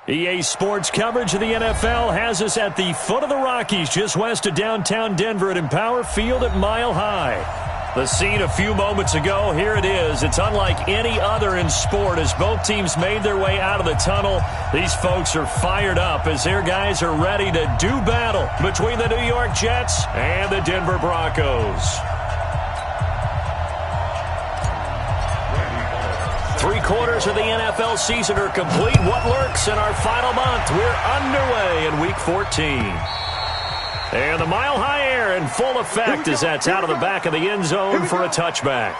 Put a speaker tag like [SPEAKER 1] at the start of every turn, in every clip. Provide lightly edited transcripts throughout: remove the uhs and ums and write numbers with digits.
[SPEAKER 1] EA Sports coverage of the NFL has us at the foot of the Rockies, just west of downtown Denver at Empower Field at Mile High. The scene a few moments ago, here it is. It's unlike any other in sport as both teams made their way out of the tunnel. These folks are fired up as their guys are ready to do battle between the New York Jets and the Denver Broncos. 3/4 of the NFL season are complete. What lurks in our final month? We're underway in Week 14. And the Mile High air in full effect as that's out of the back of the end zone for a touchback.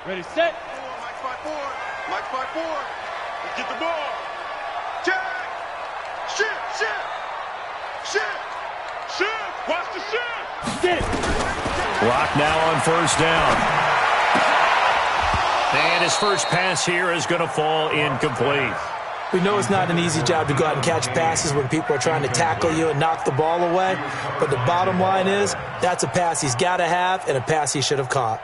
[SPEAKER 2] Ready, set.
[SPEAKER 3] Mike 5-4. Mike 5-4. Let's get the ball. Check. Shift. Watch the shift.
[SPEAKER 2] Get it.
[SPEAKER 1] Clock now on first down. And his first pass here is going to fall incomplete.
[SPEAKER 4] We know it's not an easy job to go out and catch passes when people are trying to tackle you and knock the ball away. But the bottom line is that's a pass he's got to have and a pass he should have caught.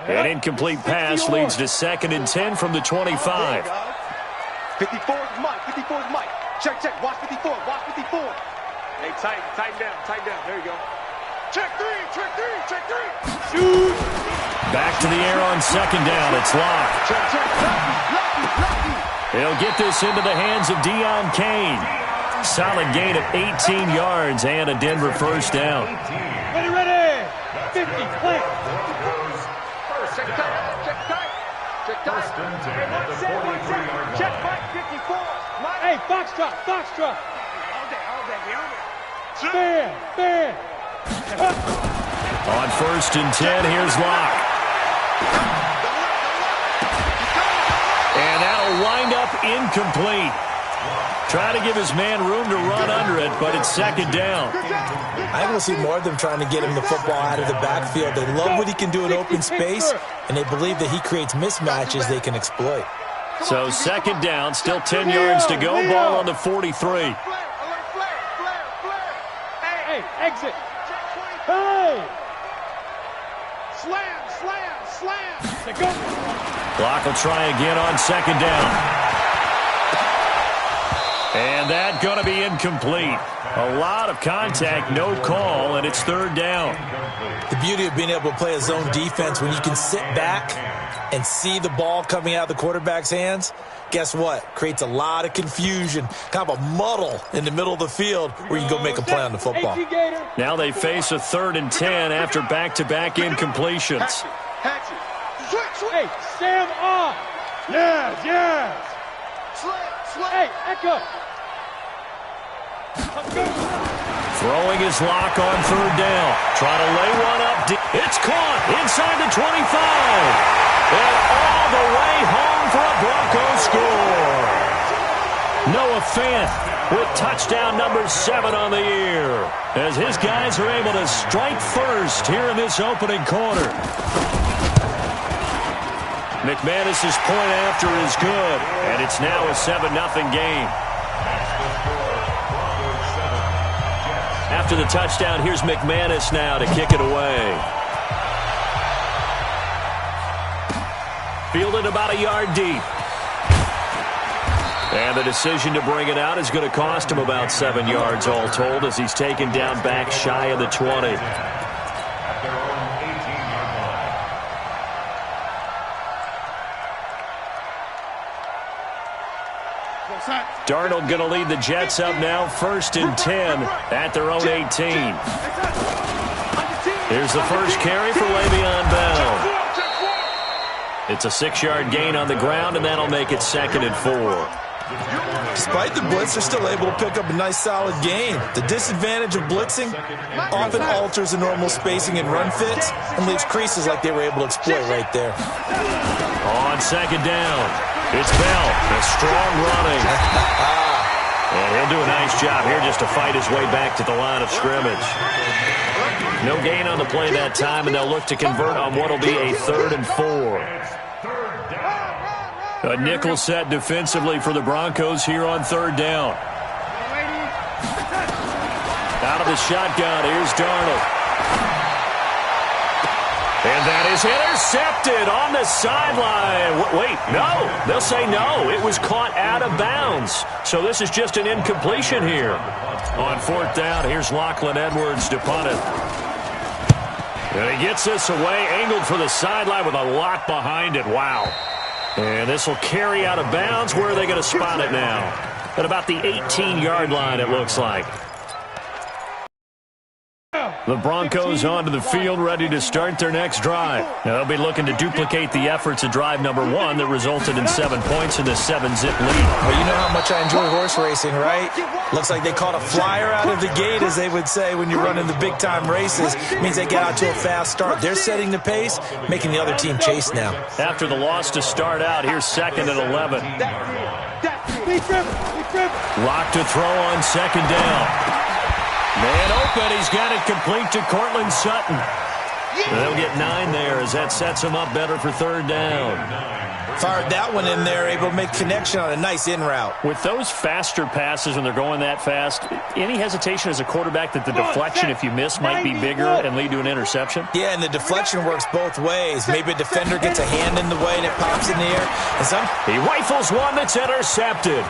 [SPEAKER 1] An incomplete pass leads to 2nd and 10 from the 25.
[SPEAKER 3] 54 is Mike. Check. Watch 54. Hey, tighten down. There you go. Check three.
[SPEAKER 2] Shoot.
[SPEAKER 1] Back to the air on 2nd down. It's locked.
[SPEAKER 3] Check. Lucky.
[SPEAKER 1] He'll get this into the hands of Deon Cain. Solid gain of 18 yards and a Denver first down.
[SPEAKER 2] Ready. 50, plant.
[SPEAKER 3] Check tight. Check Mike 54.
[SPEAKER 2] Hey, Foxtrot.
[SPEAKER 3] All day.
[SPEAKER 2] Fan.
[SPEAKER 1] On 1st and 10, here's Locke. And that'll wind up incomplete. Trying to give his man room to run under it, but it's 2nd down.
[SPEAKER 4] I think we'll see more of them trying to get him the football out of the backfield. They love what he can do in open space, and they believe that he creates mismatches they can exploit.
[SPEAKER 1] So 2nd down, still 10 yards to go. Ball on the 43.
[SPEAKER 2] Hey, exit. Hey.
[SPEAKER 3] Slam.
[SPEAKER 2] Let go.
[SPEAKER 1] Clock will try again on 2nd down. And that's going to be incomplete. A lot of contact, no call, and it's 3rd down.
[SPEAKER 4] The beauty of being able to play a zone defense when you can sit back and see the ball coming out of the quarterback's hands, guess what? Creates a lot of confusion, kind of a muddle in the middle of the field where you can go make a play on the football.
[SPEAKER 1] Now they face a 3rd and 10 after back-to-back incompletions.
[SPEAKER 2] Hey, Sam off. Yes. Hey, Echo.
[SPEAKER 1] Throwing his Lock on 3rd down. Trying to lay one up deep. It's caught inside the 25. And all the way home for a Broncos score. Noah Fant with touchdown number 7 on the year. As his guys are able to strike first here in this opening quarter. McManus's point after is good, and it's now a 7-0 game. After the touchdown, here's McManus now to kick it away. Fielded about a yard deep. And the decision to bring it out is going to cost him about 7 yards all told as he's taken down back shy of the 20. Darnold going to lead the Jets up now, 1st and 10 at their own 18. Here's the first carry for Le'Veon Bell. It's a 6-yard gain on the ground, and that'll make it 2nd and 4.
[SPEAKER 4] Despite the blitz, they're still able to pick up a nice, solid gain. The disadvantage of blitzing often alters the normal spacing and run fits and leaves creases like they were able to exploit right there.
[SPEAKER 1] On 2nd down, it's Bell. A strong running. And he'll do a nice job here just to fight his way back to the line of scrimmage. No gain on the play that time, and they'll look to convert on what will be a 3rd and 4. A nickel set defensively for the Broncos here on 3rd down. Out of the shotgun, here's Darnold. And that is intercepted on the sideline. Wait, no. They'll say no. It was caught out of bounds. So this is just an incompletion here. On 4th down, here's Lachlan Edwards to punt it. And he gets this away, angled for the sideline with a lot behind it. Wow. And this will carry out of bounds. Where are they going to spot it now? At about the 18-yard line, it looks like. The Broncos onto the field, ready to start their next drive. Now, they'll be looking to duplicate the efforts of drive number 1 that resulted in 7 points in the 7-zip lead.
[SPEAKER 4] Well, you know how much I enjoy horse racing, right? Looks like they caught a flyer out of the gate, as they would say when you're running the big-time races. It means they get out to a fast start. They're setting the pace, making the other team chase now.
[SPEAKER 1] After the loss to start out, here's 2nd and 11. Lock to throw on 2nd down. Man open, he's got it complete to Cortland Sutton. They'll get 9 there as that sets him up better for 3rd down.
[SPEAKER 4] Fired that one in there, able to make connection on a nice in route.
[SPEAKER 1] With those faster passes when they're going that fast, any hesitation as a quarterback that the deflection, if you miss, might be bigger and lead to an interception?
[SPEAKER 4] Yeah, and the deflection works both ways. Maybe a defender gets a hand in the way and it pops in the air. And
[SPEAKER 1] he rifles one that's intercepted.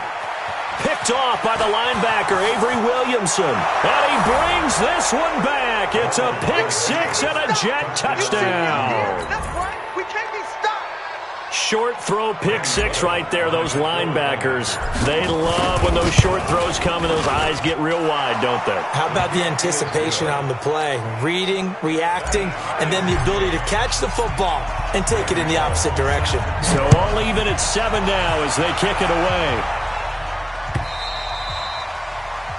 [SPEAKER 1] Picked off by the linebacker, Avery Williamson. And he brings this one back. It's a pick 6 and a Jet touchdown.
[SPEAKER 3] That's right. We can't be stopped.
[SPEAKER 1] Short throw, pick 6 right there. Those linebackers, they love when those short throws come and those eyes get real wide, don't they?
[SPEAKER 4] How about the anticipation on the play? Reading, reacting, and then the ability to catch the football and take it in the opposite direction.
[SPEAKER 1] So all even at 7 now as they kick it away.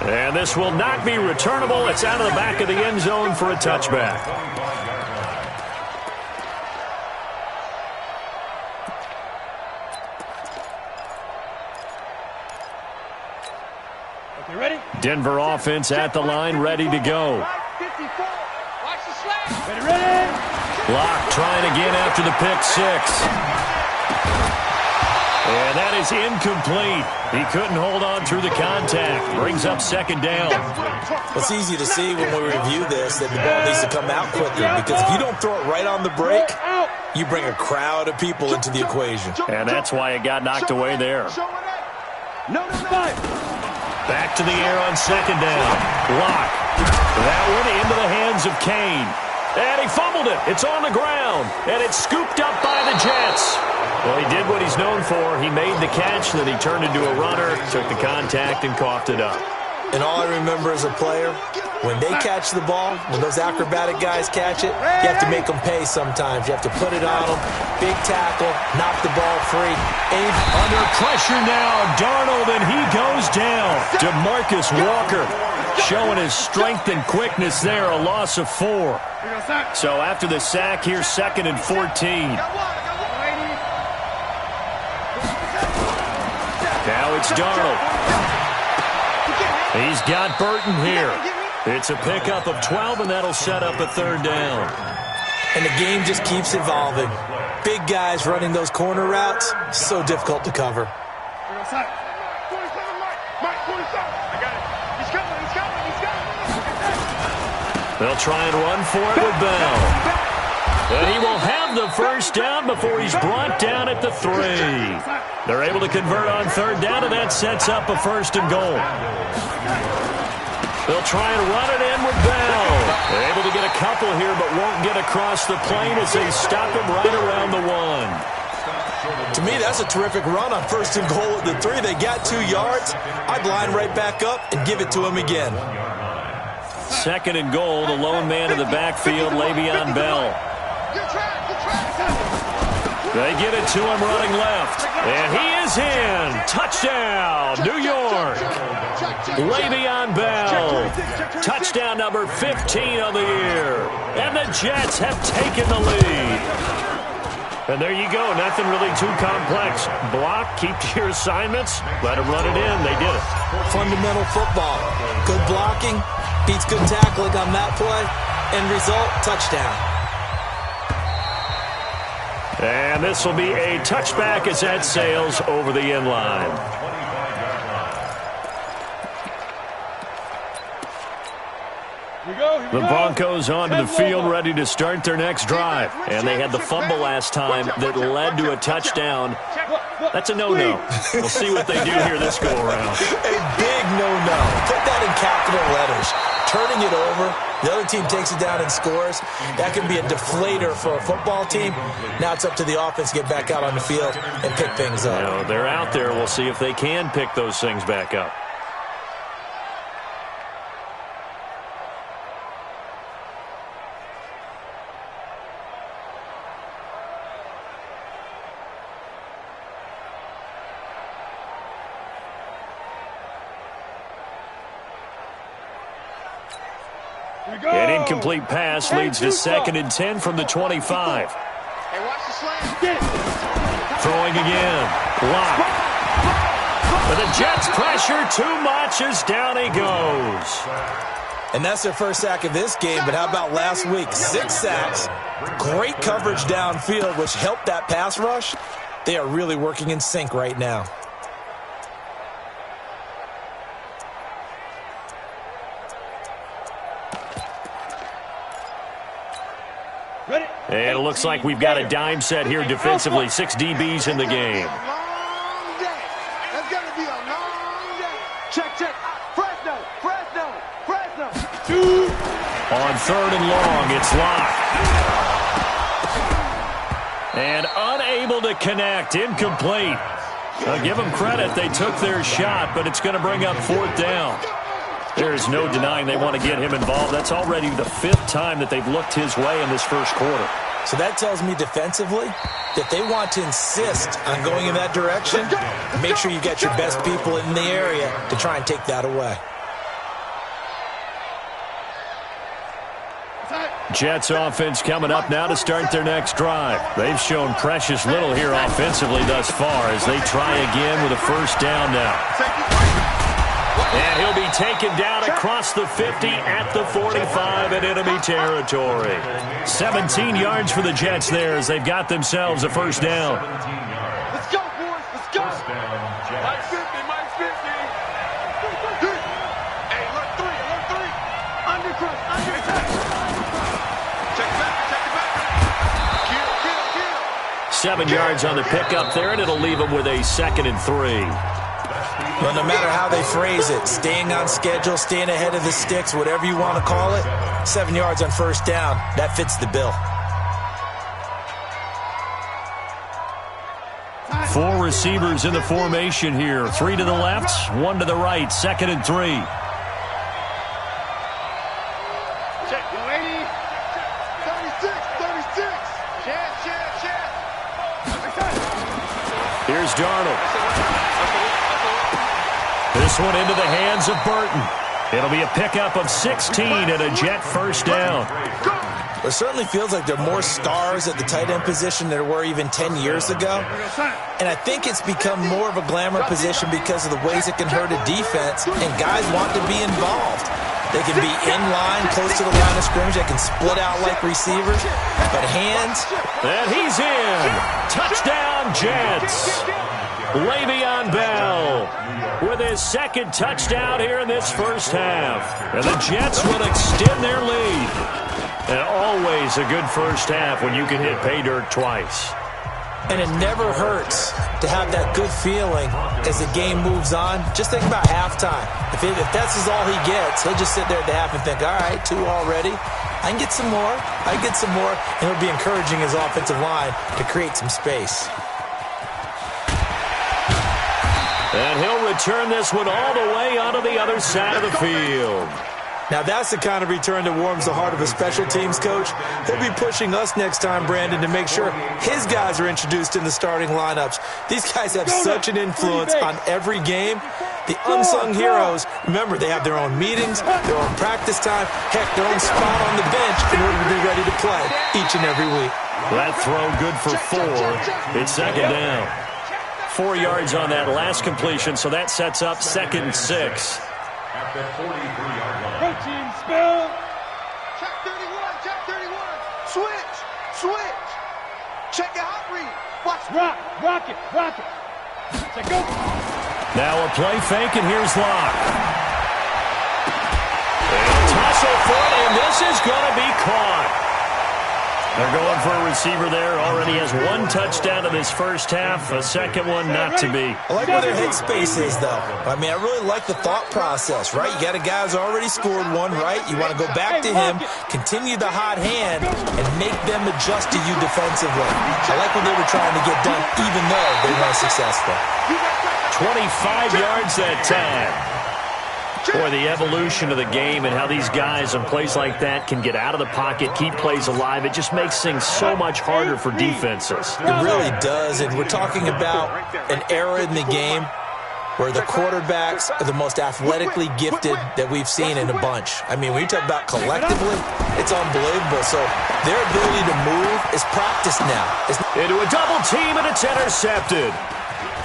[SPEAKER 1] And this will not be returnable. It's out of the back of the end zone for a touchback.
[SPEAKER 2] Okay, ready?
[SPEAKER 1] Denver offense at the line, ready to go.
[SPEAKER 2] Ready?
[SPEAKER 1] Lock trying again after the pick 6. And that is incomplete. He couldn't hold on through the contact. Brings up 2nd down.
[SPEAKER 4] It's easy to see when we review this that the ball needs to come out quicker, because if you don't throw it right on the break, you bring a crowd of people into the equation.
[SPEAKER 1] And that's why it got knocked away there. Back to the air on 2nd down. Lock. That one into the hands of Kane. And he fumbled it. It's on the ground. And it's scooped up by the Jets. Well, he did what he's known for. He made the catch, then he turned into a runner, took the contact, and coughed it up.
[SPEAKER 4] And all I remember as a player, when they catch the ball, when those acrobatic guys catch it, you have to make them pay sometimes. You have to put it on them. Big tackle, knock the ball free. Aim.
[SPEAKER 1] Under pressure now, Darnold, and he goes down. DeMarcus Walker showing his strength and quickness there, a loss of 4. So after the sack, here's 2nd and 14. Now it's Darnold. He's got Burton here. It's a pickup of 12, and that'll set up a 3rd down.
[SPEAKER 4] And the game just keeps evolving. Big guys running those corner routes, so difficult to cover.
[SPEAKER 1] They'll try and run for it with Bell. And he will have the 1st down before he's brought down at the 3. They're able to convert on 3rd down, and that sets up a 1st and goal. They'll try and run it in with Bell. They're able to get a couple here, but won't get across the plane as they stop him right around the 1.
[SPEAKER 4] To me, that's a terrific run on 1st and goal at the 3. They got 2 yards. I'd line right back up and give it to him again.
[SPEAKER 1] 2nd and goal, the lone man in the backfield, Le'Veon Bell. They get it to him running left. And he is in. Touchdown, New York. Le'Veon Bell. Touchdown number 15 of the year. And the Jets have taken the lead. And there you go. Nothing really too complex. Block, keep to your assignments, let them run it in. They did it.
[SPEAKER 4] Fundamental football. Good blocking beats good tackling on that play. End result, touchdown.
[SPEAKER 1] And this will be a touchback as that sails over the end line. The Broncos onto the field ready to start their next drive. And they had the fumble last time that led to a touchdown. That's a no-no. We'll see what they do here this go-around.
[SPEAKER 4] A big no-no. Put that in capital letters. Turning it over, the other team takes it down and scores. That can be a deflator for a football team. Now it's up to the offense to get back out on the field and pick things up.
[SPEAKER 1] You know, they're out there. We'll see if they can pick those things back up. An incomplete pass leads to 2nd and 10 from the 25. Throwing again. Block. But the Jets pressure too much as down he goes.
[SPEAKER 4] And that's their first sack of this game, but how about last week? 6 sacks. Great coverage downfield, which helped that pass rush. They are really working in sync right now.
[SPEAKER 1] And it looks like we've got a dime set here defensively. 6 DBs in the game.
[SPEAKER 3] Long day. That's going to be a long day. Check, check. Fresno, Fresno, Fresno.
[SPEAKER 1] On 3rd and long, it's locked. And unable to connect. Incomplete. Give them credit. They took their shot, but it's going to bring up 4th down. There's no denying they want to get him involved. That's already the 5th time that they've looked his way in this first quarter.
[SPEAKER 4] So that tells me defensively that they want to insist on going in that direction. Make sure you get your best people in the area to try and take that away.
[SPEAKER 1] Jets offense coming up now to start their next drive. They've shown precious little here offensively thus far as they try again with a 1st down now. And he'll be taken down across the 50 at the 45 in enemy territory. 17 yards for the Jets there as they've got themselves a 1st down.
[SPEAKER 3] Let's go, boys. Let's go. Mike 50, Mike 50. Hey, look 3, look 3. Undercross, undercut. Check it back, check it back. Kill, kill, kill.
[SPEAKER 1] 7 yards on the pickup there, and it'll leave them with a 2nd and 3.
[SPEAKER 4] Well, no matter how they phrase it, staying on schedule, staying ahead of the sticks, whatever you want to call it, 7 yards on 1st down, that fits the bill.
[SPEAKER 1] 4 receivers in the formation here. 3 to the left, 1 to the right. 2nd and 3.
[SPEAKER 2] Check, 180.
[SPEAKER 3] 36, 36. Chance.
[SPEAKER 1] Here's Darnold. This one into the hands of Burton. It'll be a pickup of 16 and a Jet 1st down.
[SPEAKER 4] It certainly feels like there are more stars at the tight end position than there were even 10 years ago. And I think it's become more of a glamour position because of the ways it can hurt a defense, and guys want to be involved. They can be in line, close to the line of scrimmage. They can split out like receivers. But hands.
[SPEAKER 1] And he's in. Touchdown, Jets. Le'Veon Bell with his 2nd touchdown here in this 1st half. And the Jets will extend their lead. And always a good 1st half when you can hit pay dirt twice.
[SPEAKER 4] And it never hurts to have that good feeling as the game moves on. Just think about halftime. If that's all he gets, he'll just sit there at the half and think, all right, 2 already. I can get some more. I can get some more. And he'll be encouraging his offensive line to create some space.
[SPEAKER 1] And he'll return this one all the way onto the other side of the field.
[SPEAKER 4] Now that's the kind of return that warms the heart of a special teams coach. He'll be pushing us next time, Brandon, to make sure his guys are introduced in the starting lineups. These guys have such an influence on every game. The unsung heroes, remember, they have their own meetings, their own practice time, heck, their own spot on the bench in order to be ready to play each and every week.
[SPEAKER 1] That throw good for 4. It's second down. 4 yards on that last completion, so that sets up 2nd and 6.
[SPEAKER 2] At the 43-yard line. Coaching spell. Check 31, check 31. Switch, switch. Check your hot read. Watch. Rock it. Check go.
[SPEAKER 1] Now a play fake, and here's Locke. And tussle for it, and this is going to be caught. They're going for a receiver there. Already has 1 touchdown in this first half. A second one not to be.
[SPEAKER 4] I like where their headspace is, though. I mean, I really like the thought process, right? You got a guy who's already scored 1, right? You want to go back to him, continue the hot hand, and make them adjust to you defensively. I like what they were trying to get done, even though they weren't successful.
[SPEAKER 1] 25 yards that time. Boy, the evolution of the game and how these guys in plays like that can get out of the pocket, keep plays alive, it just makes things so much harder for defenses.
[SPEAKER 4] It really does, and we're talking about an era in the game where the quarterbacks are the most athletically gifted that we've seen in a bunch. I mean, when you talk about collectively, it's unbelievable. So their ability to move is practiced now.
[SPEAKER 1] Into a double team, and it's intercepted.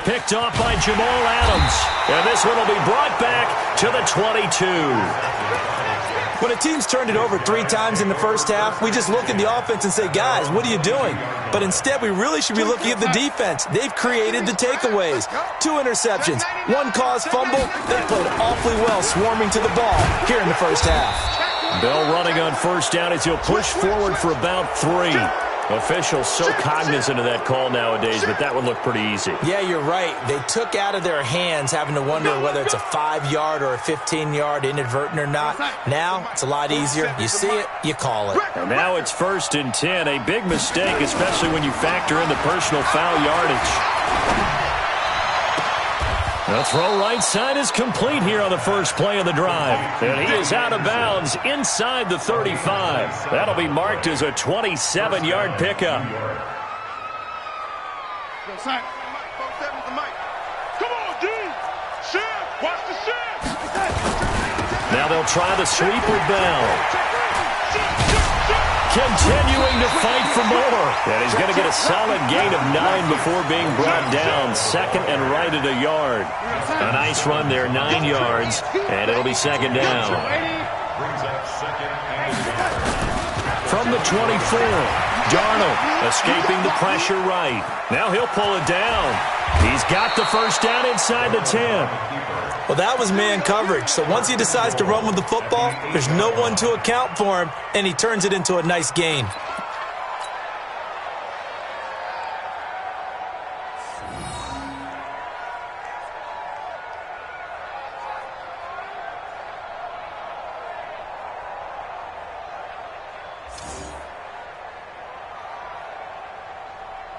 [SPEAKER 1] Picked off by Jamal Adams. And this one will be brought back to the 22.
[SPEAKER 4] When a team's turned it over 3 times in the first half, we just look at the offense and say, guys, what are you doing? But instead, we really should be looking at the defense. They've created the takeaways. 2 interceptions, 1 caused fumble. They played awfully well swarming to the ball here in the first half.
[SPEAKER 1] Bell running on first down as he'll push forward for about 3. Officials so cognizant of that call nowadays, but that would look pretty easy.
[SPEAKER 4] Yeah, you're right. They took out of their hands having to wonder whether it's a 5-yard or a 15-yard inadvertent or not. Now, it's a lot easier. You see it, you call it.
[SPEAKER 1] And now it's 1st and 10. A big mistake, especially when you factor in the personal foul yardage. The throw right side is complete here on the first play of the drive. And he is out of bounds inside the 35. That'll be marked as a 27-yard pickup.
[SPEAKER 2] Come on, D. Shift. Watch the shift.
[SPEAKER 1] Now they'll try the sweep with Bell. Continuing to fight for more. And he's going to get a solid gain of 9 before being brought down. 2nd and right at a yard. A nice run there, 9 yards, and it'll be 2nd down. From the 24, Darnold escaping the pressure right. Now he'll pull it down. He's got the first down inside the 10.
[SPEAKER 4] Well, that was man coverage. So once he decides to run with the football, there's no one to account for him, and he turns it into a nice gain.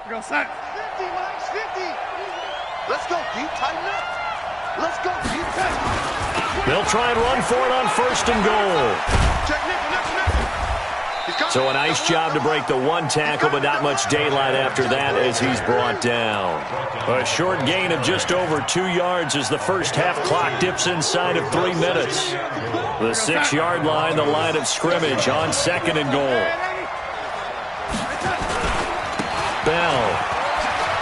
[SPEAKER 2] Go, sack. 50, Mike, 50. Let's go, deep, tighten up. Let's go, deep, tighten.
[SPEAKER 1] They'll try and run for it on 1st and goal.
[SPEAKER 2] Check, nickel.
[SPEAKER 1] So a nice job to break the 1 tackle, but not much daylight after that as he's brought down. A short gain of just over 2 yards as the first half clock dips inside of 3 minutes. The 6-yard line, the line of scrimmage on 2nd and goal. Bell.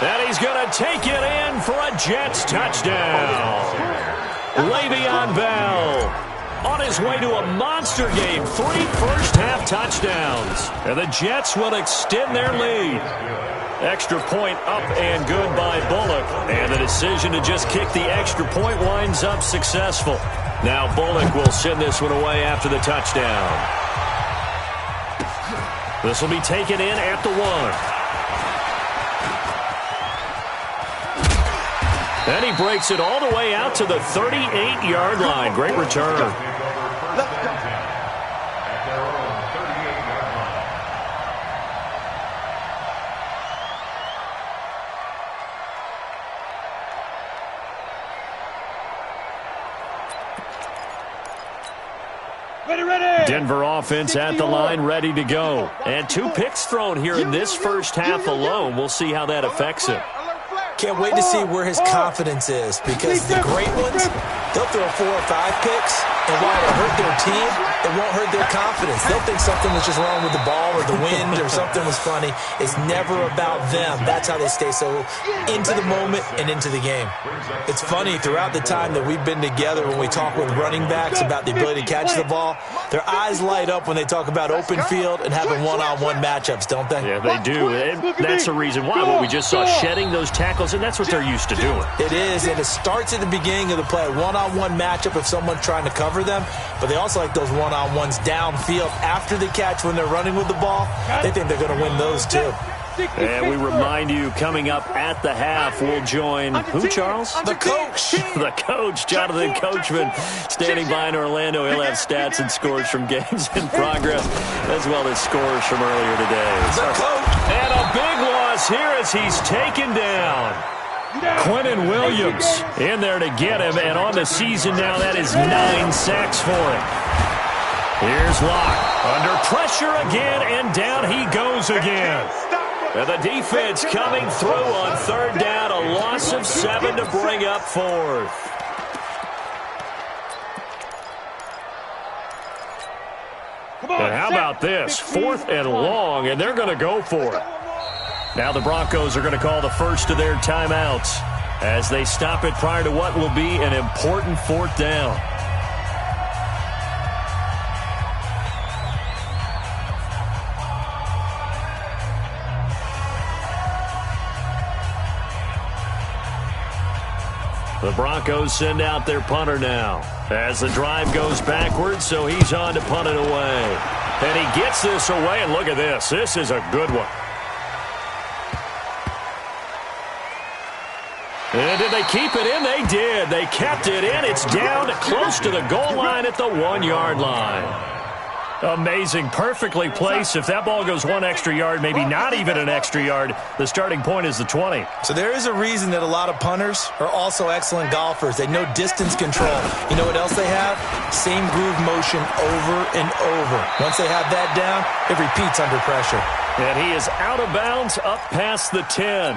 [SPEAKER 1] And he's going to take it in for a Jets touchdown. Le'Veon Bell on his way to a monster game. 3 first-half touchdowns. And the Jets will extend their lead. Extra point up and good by Bullock. And the decision to just kick the extra point winds up successful. Now Bullock will send this one away after the touchdown. This will be taken in at the 1. And he breaks it all the way out to the 38-yard line. Great return. Denver offense at the line, ready to go. And 2 picks thrown here in this first half alone. We'll see how that affects him.
[SPEAKER 4] Can't wait to see where his confidence is, because the great ones, they'll throw 4 or 5 picks, and while it'll hurt their team, it won't hurt their confidence. They'll think something was just wrong with the ball or the wind or something was funny. It's never about them. That's how they stay so into the moment and into the game. It's funny, throughout the time that we've been together, when we talk with running backs about the ability to catch the ball, their eyes light up when they talk about open field and having one-on-one matchups, don't they?
[SPEAKER 1] Yeah, they do. And that's the reason why. What we just saw, shedding those tackles, and that's what they're used to doing.
[SPEAKER 4] It is, and it starts at the beginning of the play. One-on-one matchup if someone's trying to cover them, but they also like those one-on-ones downfield after the catch when they're running with the ball. They think they're going to win those too.
[SPEAKER 1] And we remind you, coming up at the half, we'll join who, Charles?
[SPEAKER 4] The coach.
[SPEAKER 1] The coach, Jonathan Coachman, standing by in Orlando. He'll have stats and scores from games in progress, as well as scores from earlier today.
[SPEAKER 4] The coach.
[SPEAKER 1] And a big loss here as he's taken down. Quentin Williams in there to get him, and on the season now, that is 9 sacks for him. Here's Locke, under pressure again, and down he goes again. And the defense coming through on 3rd down, a loss of 7 to bring up 4th. And how about this? 4th and long, and they're going to go for it. Now the Broncos are going to call the first of their timeouts as they stop it prior to what will be an important 4th down. The Broncos send out their punter now as the drive goes backwards, so he's on to punt it away. And he gets this away, and look at this. This is a good one. And did they keep it in? They did. They kept it in. It's down close to the goal line at the 1-yard line. Amazing. Perfectly placed. If that ball goes 1 extra yard, maybe not even an extra yard, the starting point is the 20.
[SPEAKER 4] So there is a reason that a lot of punters are also excellent golfers. They know distance control. You know what else they have? Same groove motion over and over. Once they have that down, it repeats under pressure.
[SPEAKER 1] And he is out of bounds up past the 10.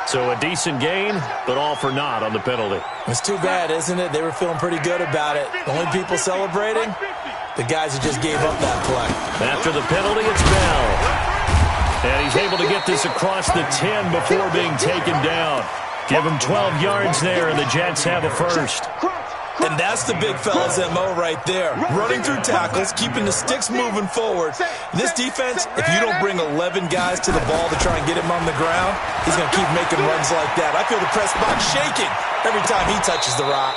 [SPEAKER 1] So a decent gain, but all for naught on the penalty.
[SPEAKER 4] It's too bad, isn't it? They were feeling pretty good about it. The only people celebrating, the guys who just gave up that play.
[SPEAKER 1] After the penalty, it's Bell. And he's able to get this across the 10 before being taken down. Give him 12 yards there, and the Jets have a first.
[SPEAKER 4] And that's the big fella's MO right there. Running through tackles, keeping the sticks moving forward. This defense, if you don't bring 11 guys to the ball to try and get him on the ground, he's going to keep making runs like that. I feel the press box shaking every time he touches the rock.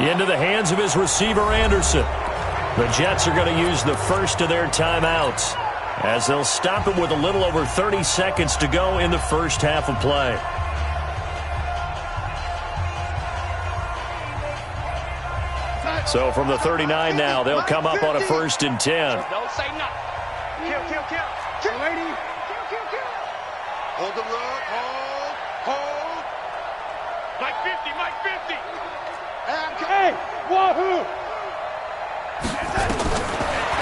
[SPEAKER 1] Into the hands of his receiver, Anderson. The Jets are going to use the first of their timeouts as they'll stop it with a little over 30 seconds to go in the first half of play. So from the 39 now, they'll come up on a 1st and 10.
[SPEAKER 3] Don't say nothing. Kill. Kill, lady. Kill. Hold the rug. Hold. Mike 50.
[SPEAKER 2] Hey, wahoo!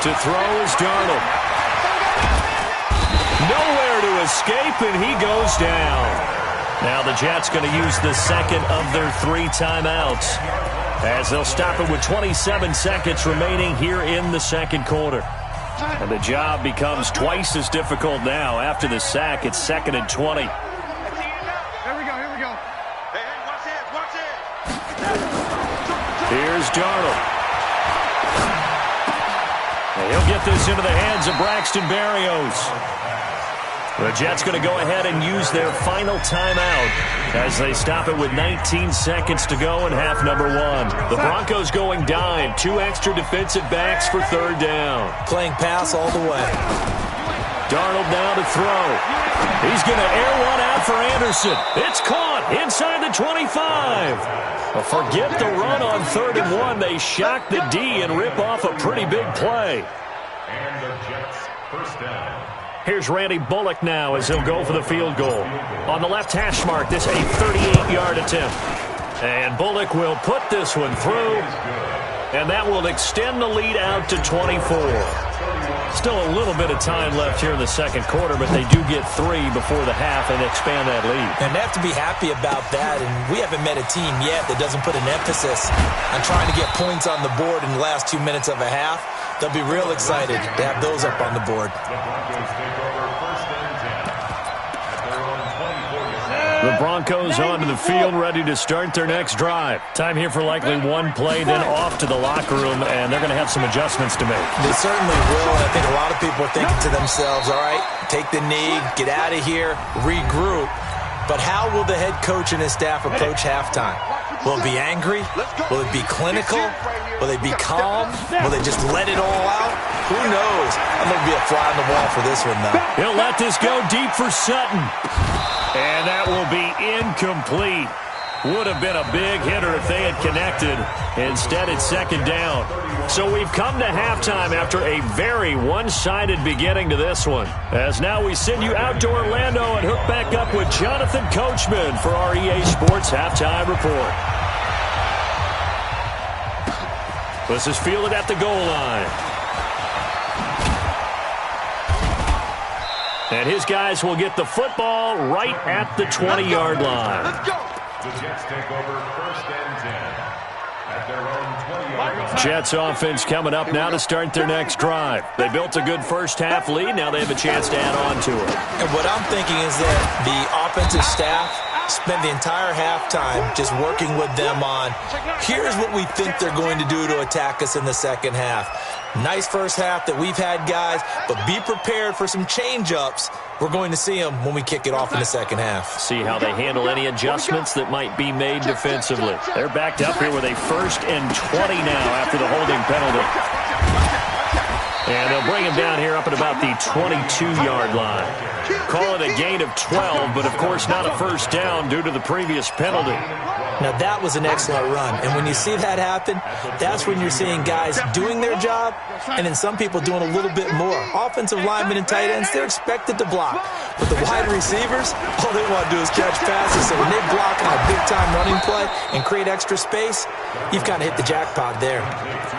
[SPEAKER 1] To throw is Darnold. Nowhere to escape, and he goes down. Now the Jets going to use the second of their 3 timeouts, as they'll stop it with 27 seconds remaining here in the second quarter. And the job becomes twice as difficult now. After the sack, it's 2nd and 20.
[SPEAKER 2] Here we go.
[SPEAKER 3] Hey, watch it.
[SPEAKER 1] Here's Darnold. And he'll get this into the hands of Braxton Berrios. The Jets going to go ahead and use their final timeout as they stop it with 19 seconds to go in half number 1. The Broncos going dime. 2 extra defensive backs for 3rd down.
[SPEAKER 4] Playing pass all the way.
[SPEAKER 1] Darnold now to throw. He's going to air one out for Anderson. It's caught inside the 25. Well, forget the run on 3rd and 1. They shock the D and rip off a pretty big play.
[SPEAKER 5] And the Jets first down.
[SPEAKER 1] Here's Randy Bullock now as he'll go for the field goal. On the left hash mark, this a 38-yard attempt. And Bullock will put this one through. And that will extend the lead out to 24. Still a little bit of time left here in the second quarter, but they do get 3 before the half and expand that lead.
[SPEAKER 4] And they have to be happy about that, and we haven't met a team yet that doesn't put an emphasis on trying to get points on the board in the last 2 minutes of a half. They'll be real excited to have those up on the board.
[SPEAKER 1] The Broncos onto the field, ready to start their next drive. Time here for likely one play, then off to the locker room, and they're going to have some adjustments to make.
[SPEAKER 4] They certainly will, and I think a lot of people are thinking to themselves, all right, take the knee, get out of here, regroup. But how will the head coach and his staff approach halftime? Will it be angry? Will it be clinical? Will they be calm? Will they just let it all out? Who knows? I'm going to be a fly on the wall for this one, though.
[SPEAKER 1] He'll let this go deep for Sutton. And that will be incomplete. Would have been a big hitter if they had connected. Instead, it's second down. So we've come to halftime after a very one-sided beginning to this one. As now we send you out to Orlando and hook back up with Jonathan Coachman for our EA Sports Halftime Report. This is fielded at the goal line. And his guys will get the football right at the 20-yard line.
[SPEAKER 2] Let's go.
[SPEAKER 5] The Jets take over 1st and 10 at their own 20-yard line.
[SPEAKER 1] Jets offense coming up now to start their next drive. They built a good first-half lead. Now they have a chance to add on to it.
[SPEAKER 4] And what I'm thinking is that the offensive staff spent the entire halftime just working with them on, here's what we think they're going to do to attack us in the second half. Nice first half that we've had, guys, but be prepared for some change-ups. We're going to see them when we kick it off in the second half.
[SPEAKER 1] See how they handle any adjustments that might be made defensively. They're backed up here with a 1st and 20 now after the holding penalty. And they'll bring him down here up at about the 22-yard line. Call it a gain of 12, but of course not a first down due to the previous penalty.
[SPEAKER 4] Now that was an excellent run, and when you see that happen, that's when you're seeing guys doing their job, and then some people doing a little bit more. Offensive linemen and tight ends, they're expected to block. But the wide receivers, all they want to do is catch passes, so when they block on a big-time running play and create extra space, you've kind of hit the jackpot there.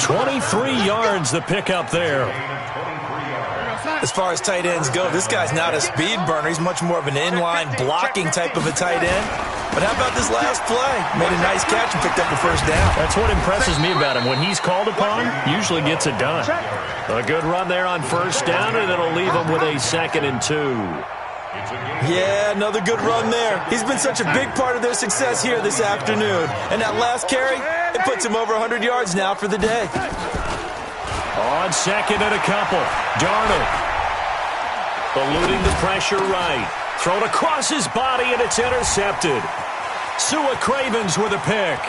[SPEAKER 1] 23 yards the pickup there.
[SPEAKER 4] As far as tight ends go, this guy's not a speed burner. He's much more of an inline blocking type of a tight end. But how about this last play? Made a nice catch and picked up a first down.
[SPEAKER 1] That's what impresses me about him. When he's called upon, usually gets it done. A good run there on first down, and it'll leave him with a 2nd and 2.
[SPEAKER 4] Yeah, another good run there. He's been such a big part of their success here this afternoon. And that last carry, it puts him over 100 yards now for the day.
[SPEAKER 1] On 2nd and a couple, Darnold eluding the pressure right. Thrown across his body, and it's intercepted. Sua Cravens with a pick.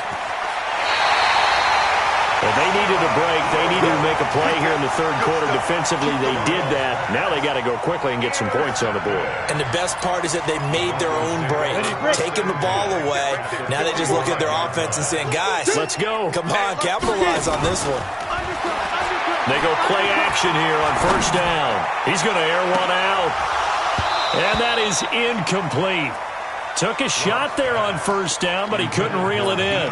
[SPEAKER 1] Well, they needed a break. They needed to make a play here in the third quarter defensively. They did that. Now they got to go quickly and get some points on the board.
[SPEAKER 4] And the best part is that they made their own break. Taking the ball away. Now they just look at their offense and saying, guys,
[SPEAKER 1] let's go.
[SPEAKER 4] Come on, capitalize on this one.
[SPEAKER 1] They go play action here on first down. He's going to air one out. And that is incomplete. Took a shot there on first down, but he couldn't reel it in.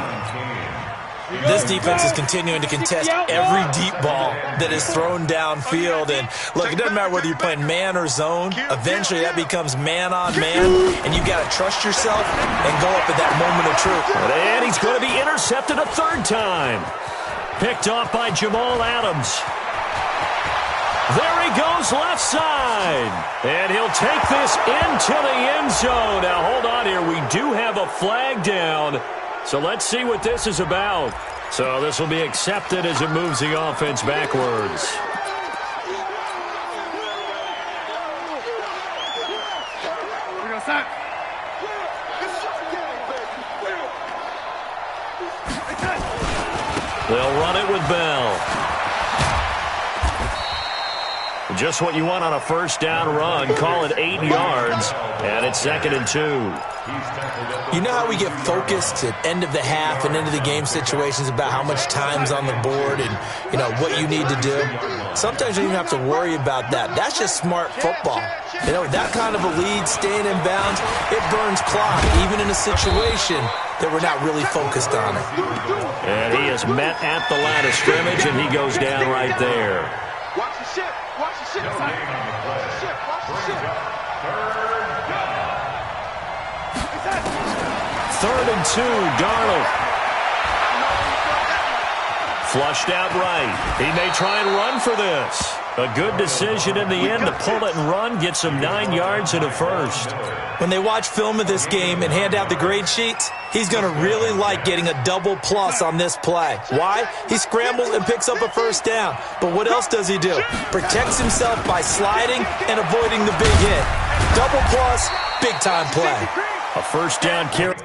[SPEAKER 4] This defense is continuing to contest every deep ball that is thrown downfield. And look, it doesn't matter whether you're playing man or zone. Eventually that becomes man on man, and you've got to trust yourself and go up at that moment of truth.
[SPEAKER 1] And he's going to be intercepted a 3rd time. Picked off by Jamal Adams. There he goes left side. And he'll take this into the end zone. Now, hold on here. We do have a flag down. So let's see what this is about. So this will be accepted as it moves the offense backwards. They'll run it with Bell. Just what you want on a first down run. Call it 8 yards. And it's 2nd and 2.
[SPEAKER 4] You know how we get focused at end of the half and end of the game situations about how much time's on the board and, you know, what you need to do? Sometimes you don't even have to worry about that. That's just smart football. You know, that kind of a lead, staying in bounds, it burns clock, even in a situation that we're not really focused on it.
[SPEAKER 1] And he is met at the line of scrimmage, and he goes down right there.
[SPEAKER 2] Watch the ship. Watch the ship. Watch the ship. Watch the ship.
[SPEAKER 1] Third and 2, Darnold. Flushed out right. He may try and run for this. A good decision in the end to pull it and run, gets him 9 yards and a first.
[SPEAKER 4] When they watch film of this game and hand out the grade sheets, he's going to really like getting a double plus on this play. Why? He scrambles and picks up a first down. But what else does he do? Protects himself by sliding and avoiding the big hit. Double plus, big time play.
[SPEAKER 1] A first down carry.